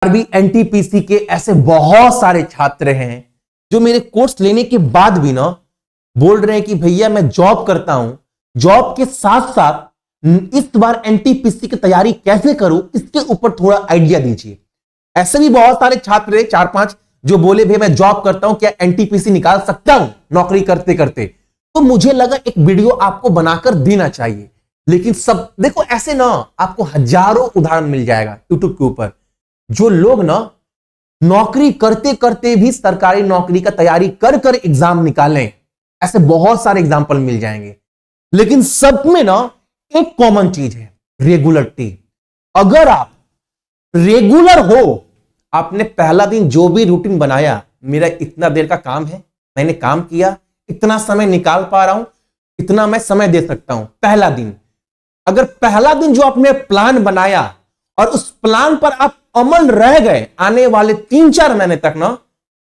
भी एनटीपीसी के ऐसे बहुत सारे छात्र हैं जो मेरे कोर्स लेने के बाद भी ना बोल रहे हैं कि भैया मैं जॉब करता हूं, जॉब के साथ साथ इस बार एनटीपीसी की तैयारी कैसे करूं, इसके ऊपर थोड़ा आइडिया दीजिए। ऐसे भी बहुत सारे छात्र हैं, 4-5, जो बोले भैया मैं जॉब करता हूं, क्या एनटीपीसी निकाल सकता हूं नौकरी करते करते। तो मुझे लगा एक वीडियो आपको बनाकर देना चाहिए। लेकिन सब देखो, ऐसे ना आपको हजारों उदाहरण मिल जाएगा यूट्यूब के ऊपर, जो लोग ना नौकरी करते करते भी सरकारी नौकरी का तैयारी कर कर एग्जाम निकालें। ऐसे बहुत सारे एग्जाम्पल मिल जाएंगे। लेकिन सब में ना एक कॉमन चीज है, रेगुलरिटी। अगर आप रेगुलर हो, आपने पहला दिन जो भी रूटीन बनाया, मेरा इतना देर का काम है, मैंने काम किया, इतना समय निकाल पा रहा हूं, इतना मैं समय दे सकता हूं, पहला दिन। अगर पहला दिन जो आपने प्लान बनाया और उस प्लान पर आप अमल रह गए, आने वाले 3-4 महीने तक ना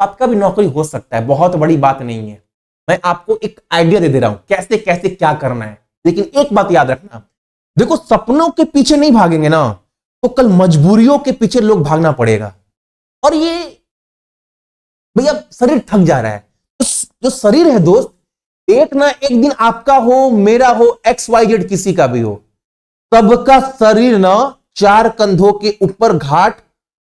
आपका भी नौकरी हो सकता है। बहुत बड़ी बात नहीं है। मैं आपको एक आइडिया दे रहा हूं कैसे कैसे क्या करना है। लेकिन एक बात याद रखना, देखो सपनों के पीछे नहीं भागेंगे ना तो कल मजबूरियों के पीछे लोग भागना पड़ेगा। और ये भैया शरीर थक जा रहा है। जो शरीर है दोस्त, एक ना एक दिन आपका हो, मेरा हो, XYZ किसी का भी हो, सबका शरीर ना 4 कंधों के ऊपर घाट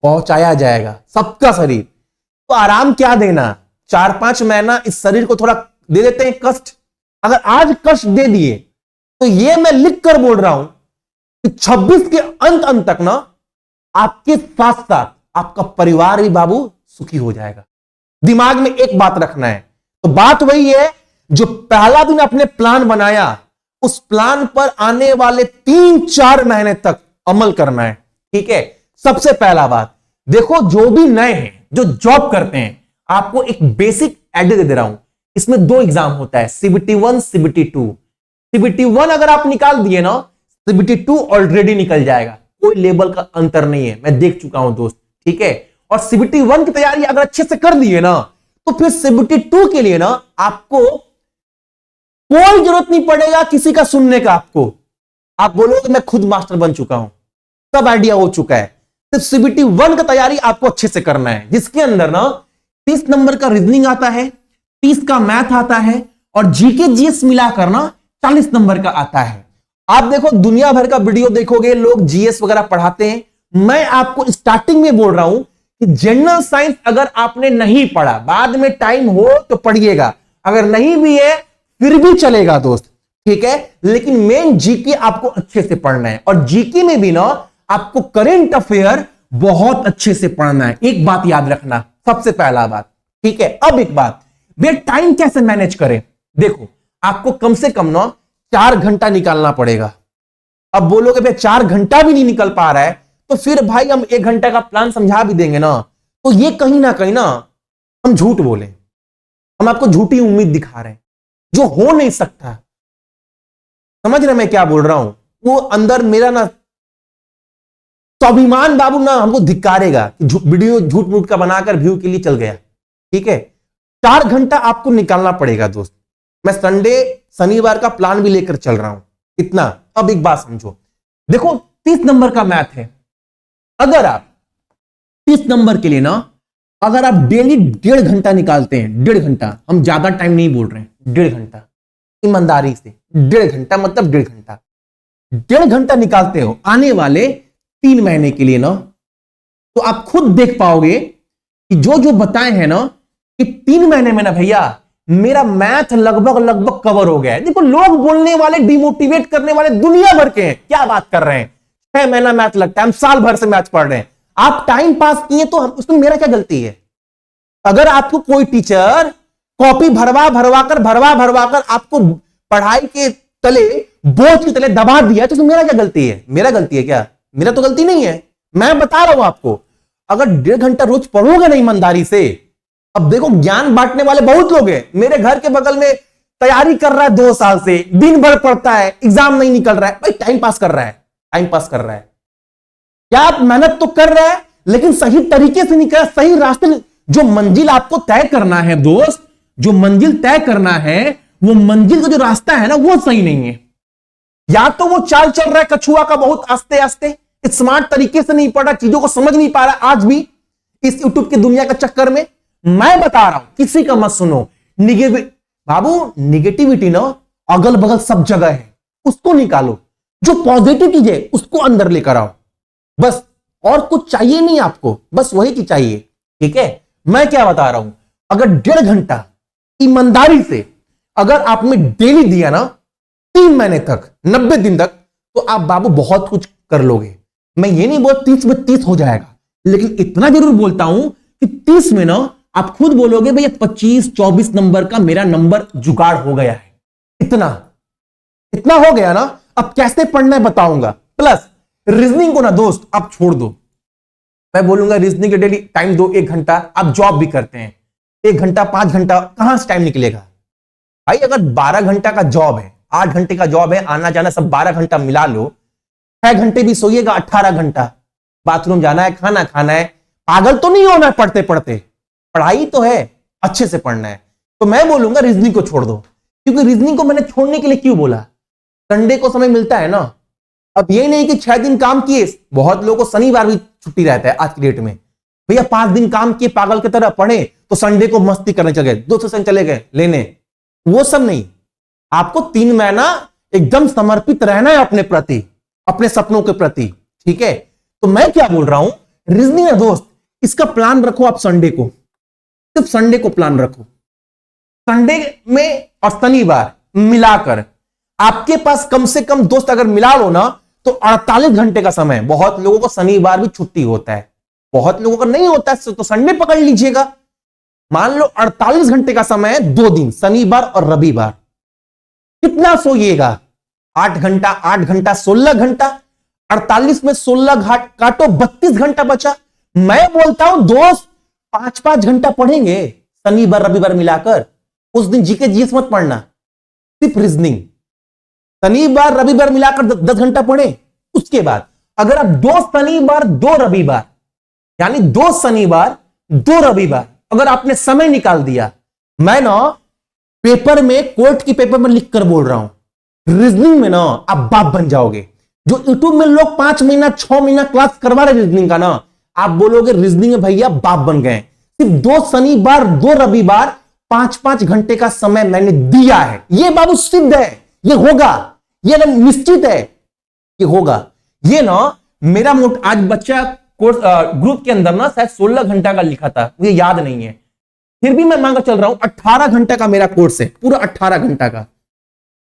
पहुंचाया जाएगा, सबका शरीर। तो आराम क्या देना, 4-5 महीना इस शरीर को थोड़ा दे देते हैं कष्ट। अगर आज कष्ट दे दिए तो ये मैं लिख कर बोल रहा हूं कि 26 के अंत तक ना आपके साथ साथ आपका परिवार भी बाबू सुखी हो जाएगा। दिमाग में एक बात रखना है। तो बात वही है, जो पहला दिन आपने प्लान बनाया, उस प्लान पर आने वाले 3-4 महीने तक अमल करना है। ठीक है। सबसे पहला बात देखो, जो भी नए हैं, जो जॉब करते हैं, आपको एक बेसिक आइडिया दे रहा हूं। इसमें 2 एग्जाम होता है, CBT 1, CBT 2। CBT 1 अगर आप निकाल दिए ना, CBT 2 ऑलरेडी निकल जाएगा, कोई लेवल का अंतर नहीं है, मैं देख चुका हूं दोस्त। ठीक है। और CBT 1 की तैयारी अगर अच्छे से कर दिए ना, तो फिर CBT 2 के लिए ना आपको कोई जरूरत नहीं पड़ेगा किसी का सुनने का। आप बोलोगे मैं खुद मास्टर बन चुका हूं, सब आइडिया हो चुका है। तो CBT 1 का तैयारी आपको अच्छे से करना है, जिसके अंदर ना 30 नंबर का रीजनिंग आता है, 30 का मैथ आता है, और जीके जीएस मिलाकर ना 40 नंबर का आता है। आप देखो दुनिया भर का वीडियो देखोगे, लोग जीएस वगैरह पढ़ाते हैं। मैं आपको स्टार्टिंग में बोल रहा हूं कि जनरल साइंस अगर आपने नहीं पढ़ा, बाद में टाइम हो तो पढ़िएगा, अगर नहीं भी है फिर भी चलेगा दोस्त। ठीक है। लेकिन मेन जीके आपको अच्छे से पढ़ना है, और जीके में भी ना आपको करेंट अफेयर बहुत अच्छे से पढ़ना है। एक बात याद रखना, सबसे पहला बात। ठीक है। अब एक बात, वे टाइम कैसे मैनेज करें। देखो आपको कम से कम ना 4 घंटा निकालना पड़ेगा। अब बोलोगे भाई 4 घंटा भी नहीं निकल पा रहा है, तो फिर भाई हम 1 घंटा का प्लान समझा भी देंगे ना, तो ये कहीं ना कहीं ना हम झूठ बोले, हम आपको झूठी उम्मीद दिखा रहे हैं जो हो नहीं सकता। समझ रहे मैं क्या बोल रहा हूं। वो अंदर मेरा ना स्वाभिमान बाबू ना हमको धिक्कारेगा कि वीडियो झूठ मूठ का बनाकर व्यू के लिए चल गया। ठीक है। 4 घंटा आपको निकालना पड़ेगा दोस्त। मैं संडे शनिवार का प्लान भी लेकर चल रहा हूं इतना। अब एक बात समझो, देखो 30 नंबर का मैथ है। अगर आप 30 नंबर के लिए ना, अगर आप डेली 1.5 घंटा निकालते हैं, 1.5 घंटा, हम ज्यादा टाइम नहीं बोल रहे हैं, 1.5 घंटा, ईमानदारी से 1.5 घंटा मतलब 1.5 घंटा, 1.5 घंटा निकालते हो आने वाले 3 महीने के लिए ना, तो आप खुद देख पाओगे कि जो जो बताए हैं ना, कि 3 महीने में ना भैया मेरा मैथ लगभग कवर हो गया है। देखो लोग बोलने वाले, डिमोटिवेट करने वाले दुनिया भर के हैं, क्या बात कर रहे हैं, 6 महीना मैथ लगता है, हम साल भर से मैथ पढ़ रहे हैं। आप टाइम पास किए तो हम, उसमें मेरा क्या गलती है। अगर आपको कोई टीचर कॉपी भरवा कर आपको पढ़ाई के तले, बोझ के तले दबा दिया, तो उसमें मेरा क्या गलती है। मेरा गलती है क्या, मेरा तो गलती नहीं है। मैं बता रहा हूं आपको, अगर 1.5 घंटा रोज पढ़ोगे ना ईमानदारी से। अब देखो ज्ञान बांटने वाले बहुत लोग हैं, मेरे घर के बगल में तैयारी कर रहा है 2 साल से, दिन भर पढ़ता है, एग्जाम नहीं निकल रहा है, भाई टाइम पास कर रहा है, टाइम पास कर रहा है। क्या आप मेहनत तो कर रहे हैं, लेकिन सही तरीके से नहीं कर, सही रास्ते। जो मंजिल आपको तय करना है दोस्त, जो मंजिल तय करना है, वो मंजिल का जो रास्ता है ना, वो सही नहीं है। या तो वो चाल चल रहा है कछुआ का बहुत आस्ते आस्ते, स्मार्ट तरीके से नहीं पढ़ रहा, चीजों को समझ नहीं पा रहा आज भी इस यूट्यूब की दुनिया के चक्कर में। मैं बता रहा हूं, किसी का मत सुनो। बाबू निगेटिविटी ना अगल बगल सब जगह है, उसको निकालो। जो पॉजिटिव चीज है उसको अंदर लेकर आओ, बस। और कुछ चाहिए नहीं आपको, बस वही चीज चाहिए। ठीक है, मैं क्या बता रहा हूं, अगर 1.5 घंटा ईमानदारी से अगर आपने डेली दिया ना 3 महीने तक, 90 दिन तक, तो आप बाबू बहुत कुछ कर लोगे। मैं ये नहीं बोल 30 में 30 हो जाएगा, लेकिन इतना जरूर बोलता हूं कि 30 में ना आप खुद बोलोगे भैया 25-24 नंबर का मेरा नंबर जुगाड़ हो गया है। इतना हो गया ना, अब कैसे पढ़ना है बताऊंगा। प्लस रीजनिंग को ना दोस्त आप छोड़ दो, मैं बोलूंगा रीजनिंग के डेली टाइम दो 1 घंटा। आप जॉब भी करते हैं, 1 घंटा 5 घंटा कहां से टाइम निकलेगा भाई? अगर 12 घंटा का जॉब है, 8 घंटे का जॉब है, आना जाना सब 12 घंटा मिला लो, 6 घंटे भी सोइएगा, 18 घंटा। बाथरूम जाना है, खाना खाना है, पागल तो नहीं होना है पढ़ते पढ़ते, पढ़ाई तो है, अच्छे से पढ़ना है। तो मैं बोलूंगा रीजनिंग को छोड़ दो, क्योंकि रीजनिंग को मैंने छोड़ने के लिए क्यों बोला, संडे को समय मिलता है ना। अब ये नहीं कि 6 दिन काम किए, बहुत लोगों को शनिवार भी छुट्टी रहता है आज की डेट में। भैया 5 दिन काम किए पागल की तरह पढ़े, तो संडे को मस्ती करने चले गए, 2 सेशन चले गए लेने, वो सब नहीं। आपको 3 महीना एकदम समर्पित रहना है अपने प्रति, अपने सपनों के प्रति। ठीक है, तो मैं क्या बोल रहा हूं, रीजनिंग है दोस्त, इसका प्लान रखो आप संडे को, सिर्फ संडे को प्लान रखो। संडे में और शनिवार मिलाकर आपके पास कम से कम दोस्त अगर मिला लो ना तो 48 घंटे का समय। बहुत लोगों को शनिवार भी छुट्टी होता है, बहुत लोगों का नहीं होता है, तो संडे पकड़ लीजिएगा। मान लो 48 घंटे का समय है, 2 दिन शनिवार और रविवार। कितना सोइएगा? 8 घंटा, 8 घंटा 16 घंटा, 48 में 16 घाट काटो, 32 घंटा बचा। मैं बोलता हूं दोस्त 5-5 घंटा पढ़ेंगे शनिवार रविवार मिलाकर। उस दिन जीके जीएस मत पढ़ना, सिर्फ रीजनिंग। शनिवार रविवार मिलाकर 10 घंटा पढ़े। उसके बाद अगर आप 2 शनिवार 2 रविवार, यानी 2 शनिवार 2 रविवार अगर आपने समय निकाल दिया, मैं ना पेपर में, कोर्ट की पेपर में लिखकर बोल रहा हूं, रीजनिंग में ना आप बाप बन जाओगे। जो यूट्यूब में लोग 5 महीना 6 महीना क्लास करवा रहे रीजनिंग का ना, आप बोलोगे रीजनिंग में भैया बाप बन गए। सिर्फ 2 शनिवार 2 रविवार 5-5 घंटे का समय मैंने दिया है। ये बाबू सिद्ध है, ये होगा, ये ना निश्चित है, ये होगा। ये ना मेरा आज बच्चा कोर्स ग्रुप के अंदर ना शायद 16 घंटा का लिखा था, मुझे याद नहीं है, फिर भी मैं मांगा चल रहा हूं 18 घंटा का मेरा कोर्स है, पूरा 18 घंटा का।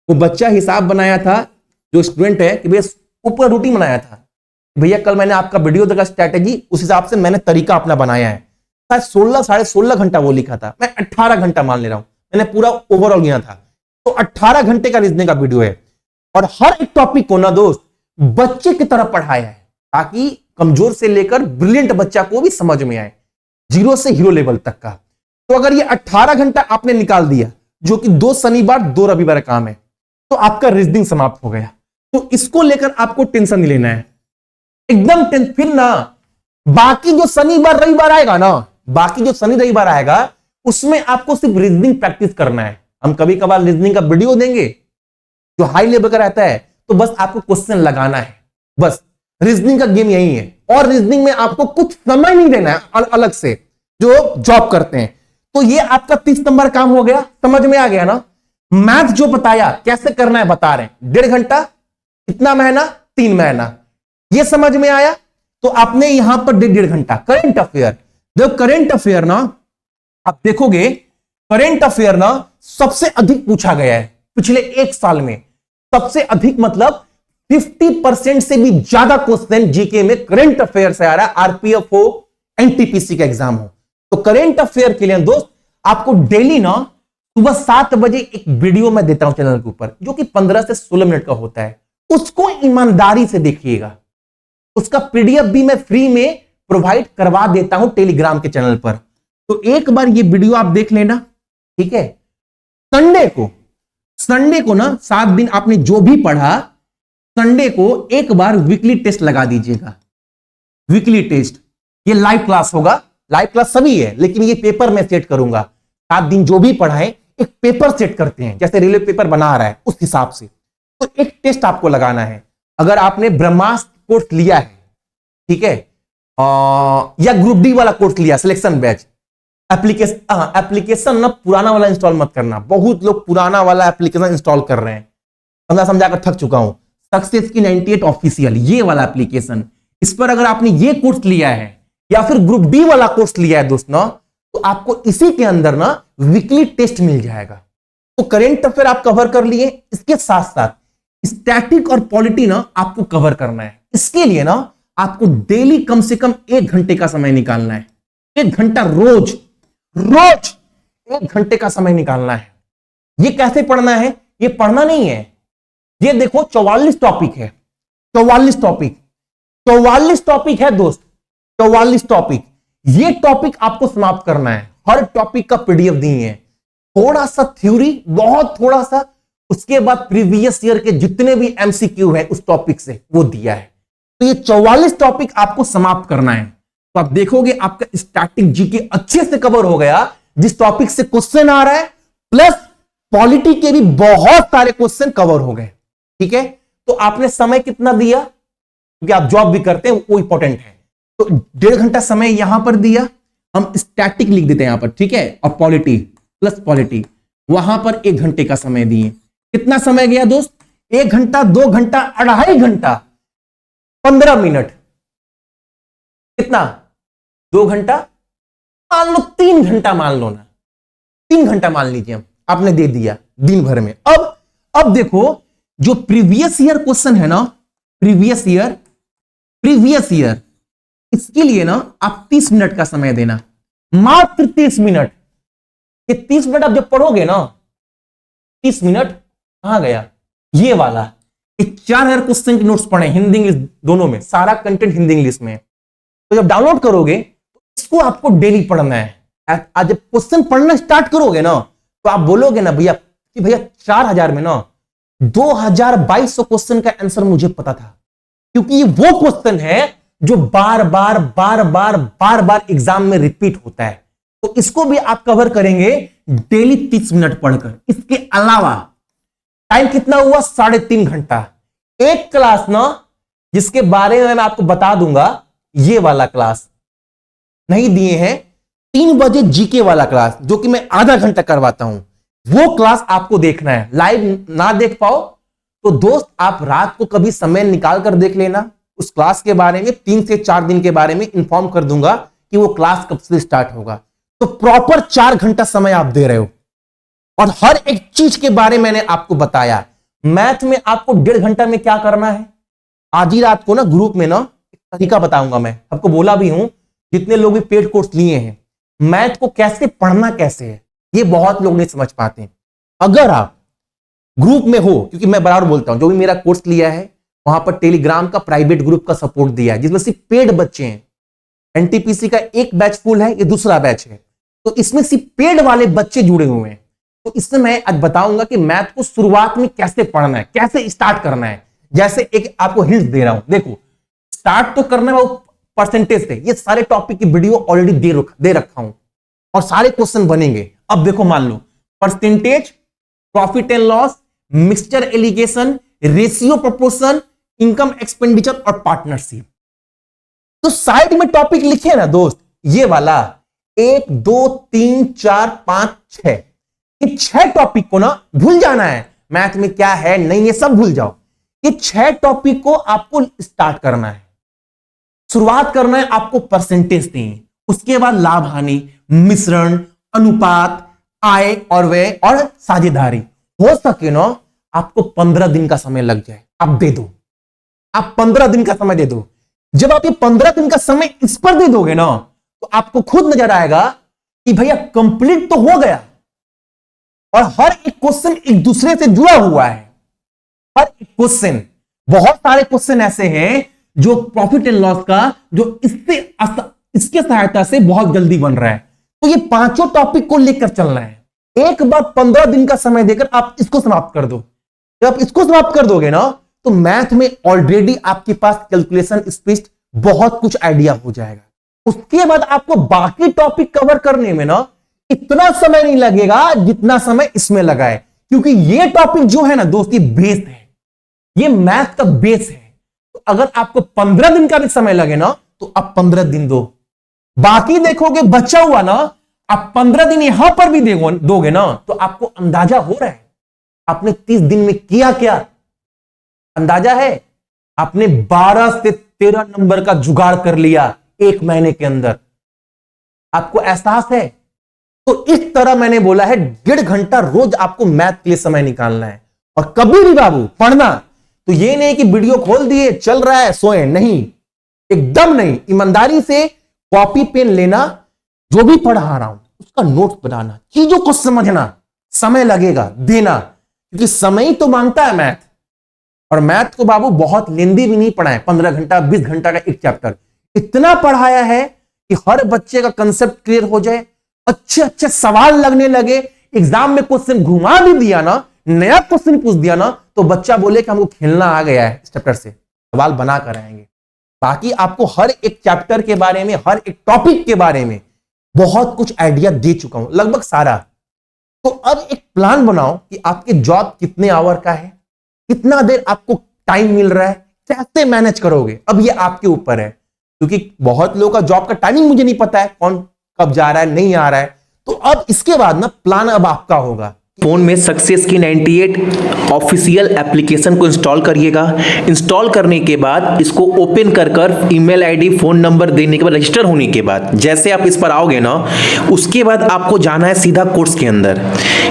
वो बच्चा हिसाब बनाया था, जो स्टूडेंट है, कि भैया ऊपर रूटीन बनाया था, भैया कल मैंने आपका वीडियो देखा स्ट्रैटेजी, उस हिसाब से मैंने तरीका अपना बनाया है। शायद 16-16.5 घंटा वो लिखा था, मैं 18 घंटा मान ले रहा हूं, मैंने पूरा ओवरऑल लिया था। तो 18 घंटे का रीजनिंग का वीडियो है, और हर एक टॉपिक को ना दोस्त बच्चे की तरह पढ़ाया है, ताकि कमजोर से लेकर ब्रिलियंट बच्चा को भी समझ में आए, 0 से हीरो लेवल तक का। तो अगर ये 18 घंटा आपने निकाल दिया, जो कि 2 शनिवार 2 रविवार काम है, तो आपका रीजनिंग समाप्त हो गया। तो इसको लेकर आपको टेंशन नहीं लेना है, एकदम टेंशन। फिर ना बाकी जो शनिवार रविवार आएगा ना, बाकी जो शनि रविवार आएगा, उसमें आपको सिर्फ रीजनिंग प्रैक्टिस करना है। हम कभी कभार रीजनिंग का वीडियो देंगे जो हाई लेवल का रहता है, तो बस आपको क्वेश्चन लगाना है, बस। रीजनिंग का गेम यही है, और रीजनिंग में आपको कुछ समय नहीं देना है अलग से, जो जॉब करते हैं। तो ये आपका 30 नंबर काम हो गया, समझ में आ गया ना। मैथ जो बताया कैसे करना है बता रहे हैं, 1.5 घंटा, कितना महीना, 3 महीना, ये समझ में आया। तो आपने यहां पर 1.5 घंटा करेंट अफेयर। जब करेंट अफेयर ना आप देखोगे, करेंट अफेयर ना सबसे अधिक पूछा गया है पिछले 1 साल में, सबसे अधिक मतलब 50% से भी ज्यादा क्वेश्चन जीके में करेंट अफेयर से आ रहा है, आरपीएफ हो, एनटीपीसी का एग्जाम हो। तो करेंट अफेयर के लिए दोस्त आपको डेली ना सुबह 7 बजे एक वीडियो मैं देता हूं चैनल के ऊपर, जो कि 15 से 16 मिनट का होता है। उसको ईमानदारी से देखिएगा, उसका पीडीएफ भी मैं फ्री में प्रोवाइड करवा देता हूं टेलीग्राम के चैनल पर। तो एक बार ये वीडियो आप देख लेना, ठीक है। संडे को ना 7 दिन आपने जो भी पढ़ा, संडे को एक बार वीकली टेस्ट लगा दीजिएगा। वीकली टेस्ट, ये लाइव क्लास होगा, लाइव क्लास सभी है, लेकिन ये पेपर में सेट करूंगा। 7 दिन जो भी पढ़ाएं, एक पेपर सेट करते हैं, जैसे रेलवे पेपर बना रहा है उस हिसाब से। तो एक टेस्ट आपको लगाना है। अगर आपने ब्रह्मास्त्र कोर्स लिया है, ठीक है, या ग्रुप डी वाला कोर्स लिया सिलेक्शन बैच, एप्लीकेशन ना पुराना वाला इंस्टॉल मत करना। बहुत लोग पुराना वाला एप्लीकेशन इंस्टॉल कर रहे हैं, समझाकर थक चुका हूं। सक्सेस की 98 ऑफिशियल ये वाला एप्लीकेशन, इस पर अगर आपने ये कोर्स लिया है या फिर ग्रुप डी वाला कोर्स लिया है दोस्त ना, तो आपको इसी के अंदर ना वीकली टेस्ट मिल जाएगा। तो करेंट अफेयर आप कवर कर लिए, इसके साथ साथ स्टैटिक और पॉलिटी ना आपको कवर करना है। इसके लिए ना आपको डेली कम से कम 1 घंटे का समय निकालना है। 1 घंटा रोज 1 घंटे का समय निकालना है। ये कैसे पढ़ना है? ये पढ़ना नहीं है, ये देखो 44 टॉपिक है, 44 टॉपिक है दोस्त, 44 टॉपिक। ये टॉपिक आपको समाप्त करना है। हर टॉपिक का पीडीएफ दिए हैं, थोड़ा सा थ्योरी, बहुत थोड़ा सा, उसके बाद प्रीवियस ईयर के जितने भी एमसीक्यू है उस टॉपिक से वो दिया है। तो ये 44 टॉपिक आपको समाप्त करना है। तो आप देखोगे आपका स्टैटिक जीके अच्छे से कवर हो गया, जिस टॉपिक से क्वेश्चन आ रहा है, प्लस पॉलिटी के भी बहुत सारे क्वेश्चन कवर हो गए। ठीक है, तो आपने समय कितना दिया, क्योंकि आप जॉब भी करते हैं वो इंपॉर्टेंट है। तो 1.5 घंटा समय यहां पर दिया, हम स्टैटिक लिख देते हैं यहां पर, ठीक है, और पॉलिटी प्लस पॉलिटी वहां पर 1 घंटे का समय दिए। कितना समय गया दोस्त? 1 घंटा, 2 घंटा, 2.5 घंटा, 15 मिनट, कितना? 2 घंटा, मान लो 3 घंटा, मान लो ना 3 घंटा मान लीजिए, हम आपने दे दिया दिन भर में। अब देखो जो प्रीवियस ईयर क्वेश्चन है ना, प्रीवियस ईयर, इसके लिए ना आप 30 मिनट का समय देना, मात्र 30 मिनट। ये 30 मिनट आप जब पढ़ोगे ना, 30 मिनट कहां गया? ये वाला 4000 क्वेश्चन के नोट्स पढ़े, हिंदी इंग्लिश दोनों में, सारा कंटेंट हिंदी इंग्लिश में। तो जब डाउनलोड करोगे तो इसको आपको डेली पढ़ना है। आज जब क्वेश्चन पढ़ना स्टार्ट करोगे ना, तो आप बोलोगे ना भैया कि भैया 4000 में ना 2200 क्वेश्चन का आंसर मुझे पता था, क्योंकि ये वो क्वेश्चन है जो बार बार एग्जाम में रिपीट होता है। तो इसको भी आप कवर करेंगे डेली 30 मिनट पढ़कर। इसके अलावा टाइम कितना हुआ? 3.5 घंटा। एक क्लास ना, जिसके बारे में मैं आपको बता दूंगा, ये वाला क्लास नहीं दिए हैं, 3 बजे जीके वाला क्लास, जो कि मैं आधा घंटा करवाता हूं, वो क्लास आपको देखना है। लाइव ना देख पाओ तो दोस्त आप रात को कभी समय निकाल कर देख लेना। उस क्लास के बारे में 3 से 4 दिन के बारे में इंफॉर्म कर दूंगा कि वो क्लास कब से स्टार्ट होगा। तो प्रॉपर 4 घंटा समय आप दे रहे हो, और हर एक चीज के बारे में मैंने आपको बताया। मैथ में आपको 1.5 घंटा में क्या करना है, आज ही रात को ना ग्रुप में ना एक तरीका बताऊंगा। मैं आपको बोला भी हूं, जितने लोग भी पेड कोर्स लिए हैं, मैथ को कैसे पढ़ना कैसे है, ये बहुत लोग नहीं समझ पाते हैं। अगर आप ग्रुप में हो, क्योंकि मैं बराबर बोलता हूं, जो भी मेरा कोर्स लिया है वहां पर टेलीग्राम का प्राइवेट ग्रुप का सपोर्ट दिया है, जिसमें सिर्फ पेड बच्चे हैं। एनटीपीसी का एक बैच फुल है, ये दूसरा बैच है, तो इसमें सिर्फ पेड वाले बच्चे जुड़े हुए हैं। तो इससे मैं आज बताऊंगा कि मैथ को शुरुआत में कैसे पढ़ना है, कैसे स्टार्ट करना है। जैसे एक आपको हिंट दे रहा हूं, देखो स्टार्ट तो करना है वो परसेंटेज से, ये सारे टॉपिक की वीडियो ऑलरेडी दे रखा हूं और सारे क्वेश्चन बनेंगे। अब देखो मान लो percentage, profit and loss, mixture alligation, ratio proportion, income expenditure और पार्टनरशिप। तो साइड में टॉपिक लिखे ना दोस्त, ये वाला 1 2 3 4 5 6, ये 6 टॉपिक को ना भूल जाना है। मैथ में क्या है नहीं, ये सब भूल जाओ। ये 6 टॉपिक को आपको स्टार्ट करना है, शुरुआत करना है आपको परसेंटेज से, उसके बाद लाभ हानि, मिश्रण, अनुपात, आय और व्यय और साझेदारी। हो सके ना आपको 15 दिन का समय लग जाए, आप दे दो, आप 15 दिन का समय दे दो। जब आप ये 15 दिन का समय इस पर दे दोगे ना, तो आपको खुद नजर आएगा कि भैया कंप्लीट तो हो गया, और हर एक क्वेश्चन एक दूसरे से जुड़ा हुआ है। हर एक क्वेश्चन, बहुत सारे क्वेश्चन ऐसे हैं जो प्रॉफिट एंड लॉस का, जो इसके सहायता से बहुत जल्दी बन रहा है। तो ये 5 टॉपिक को लेकर चलना है। एक बार 15 दिन का समय देकर आप इसको समाप्त कर दो। जब आप इसको समाप्त कर दोगे ना, तो मैथ में ऑलरेडी आपके पास कैलकुलेशन स्पीड, बहुत कुछ आइडिया हो जाएगा। उसके बाद आपको बाकी टॉपिक कवर करने में ना इतना समय नहीं लगेगा जितना समय इसमें लगा है, क्योंकि ये टॉपिक जो है ना दोस्त, ये बेस है, ये मैथ का बेस है। तो अगर आपको 15 दिन का भी समय लगे ना तो आप 15 दिन दो। बाकी देखोगे बचा हुआ ना, आप 15 दिन यहां पर भी दोगे ना तो आपको अंदाजा हो रहा है आपने 30 दिन में किया क्या। अंदाजा है आपने 12 से 13 नंबर का जुगाड़ कर लिया एक महीने के अंदर। आपको एहसास है? तो इस तरह मैंने बोला है 1.5 घंटा रोज आपको मैथ के लिए समय निकालना है। और कभी भी बाबू पढ़ना तो ये नहीं कि वीडियो खोल दिए चल रहा है सोए, नहीं, एकदम नहीं। ईमानदारी से कॉपी पेन लेना, जो भी पढ़ा रहा हूं उसका नोट बनाना, चीजों को समझना, समय लगेगा देना, क्योंकि समय ही तो मांगता है मैथ। और मैथ को बाबू बहुत लेंदी भी नहीं पढ़ाए, 15 घंटा 20 घंटा का एक चैप्टर इतना पढ़ाया है कि हर बच्चे का कंसेप्ट क्लियर हो जाए, अच्छे अच्छे सवाल लगने लगे। एग्जाम में क्वेश्चन घुमा भी दिया ना, नया क्वेश्चन पूछ दिया ना, तो बच्चा बोले कि हमको खेलना आ गया है, इस चैप्टर से सवाल बना कर आएंगे। बाकी आपको हर एक चैप्टर के बारे में, हर एक टॉपिक के बारे में बहुत कुछ आइडिया दे चुका हूं, लगभग सारा। तो अब एक प्लान बनाओ कि आपके जॉब कितने आवर का है, कितना देर आपको टाइम मिल रहा है, कैसे मैनेज करोगे। अब ये आपके ऊपर है, क्योंकि बहुत लोगों का जॉब का टाइमिंग मुझे नहीं पता है, कौन कब जा रहा है नहीं आ रहा है। तो अब इसके बाद ना प्लान अब आपका होगा। फोन में सक्सेस की 98 ऑफिशियल एप्लीकेशन को इंस्टॉल करिएगा। इंस्टॉल करने के बाद इसको ओपन कर ईमेल आईडी फोन नंबर देने के बाद रजिस्टर होने के बाद जैसे आप इस पर आओगे ना, उसके बाद आपको जाना है सीधा कोर्स के अंदर।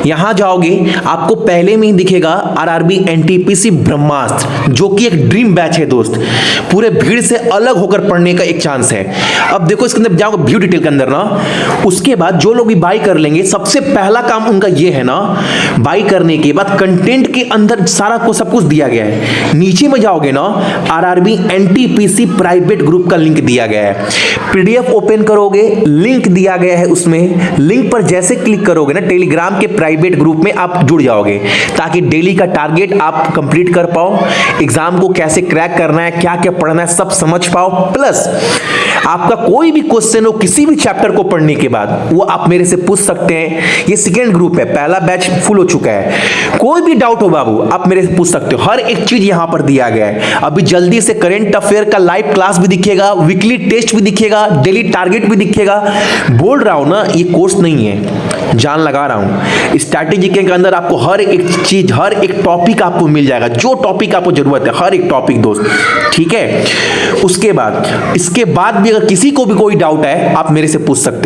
यहां जाओगे आपको पहले में ही दिखेगा आरआरबी एनटीपीसी ब्रह्मास्त्र, जो कि एक ड्रीम बैच है दोस्त। पूरे भीड़ से अलग होकर पढ़ने का एक चांस है। अब देखो इसके अंदर जाओगे व्यू डिटेल के अंदर ना, उसके बाद जो लोग भी बाय कर लेंगे सबसे पहला काम उनका ये है ना, बाई करने के बाद कंटेंट के अंदर सारा को सब कुछ दिया गया है। नीचे में जाओगे ना, आरआरबी एनटीपीसी प्राइवेट ग्रुप का लिंक दिया गया है। पीडीएफ ओपन करोगे, लिंक दिया गया है उसमें। लिंक पर जैसे क्लिक करोगे ना, टेलीग्राम के प्राइवेट ग्रुप में आप जुड़ जाओगे, ताकि डेली का टारगेट आप कंप्लीट कर पाओ, एग्जाम को कैसे क्रैक करना है, क्या क्या पढ़ना है, सब समझ पाओ। प्लस आपका कोई भी क्वेश्चन हो किसी भी चैप्टर को पढ़ने के बाद, वो आप मेरे से पूछ सकते हैं। ये सेकेंड ग्रुप है, पहला बैच फुल हो चुका है। कोई भी डाउट हो बाबू आप मेरे से पूछ सकते हो, हर एक चीज यहां पर दिया गया है। अभी जल्दी से करंट अफेयर का लाइव क्लास भी दिखेगा, वीकली टेस्ट भी दिखेगा, डेली टारगेट भी दिखेगा। बोल रहा हूं ना, ये कोर्स नहीं है, जान लगा रहा हूं। स्ट्रैटेजी के अंदर आपको हर एक चीज, हर एक टॉपिक आपको मिल जाएगा, जो टॉपिक आपको जरूरत है, हर एक टॉपिक दोस्त, ठीक है। उसके बाद इसके बाद भी अगर किसी को भी कोई डाउट है आप मेरे से पूछ सकते हो।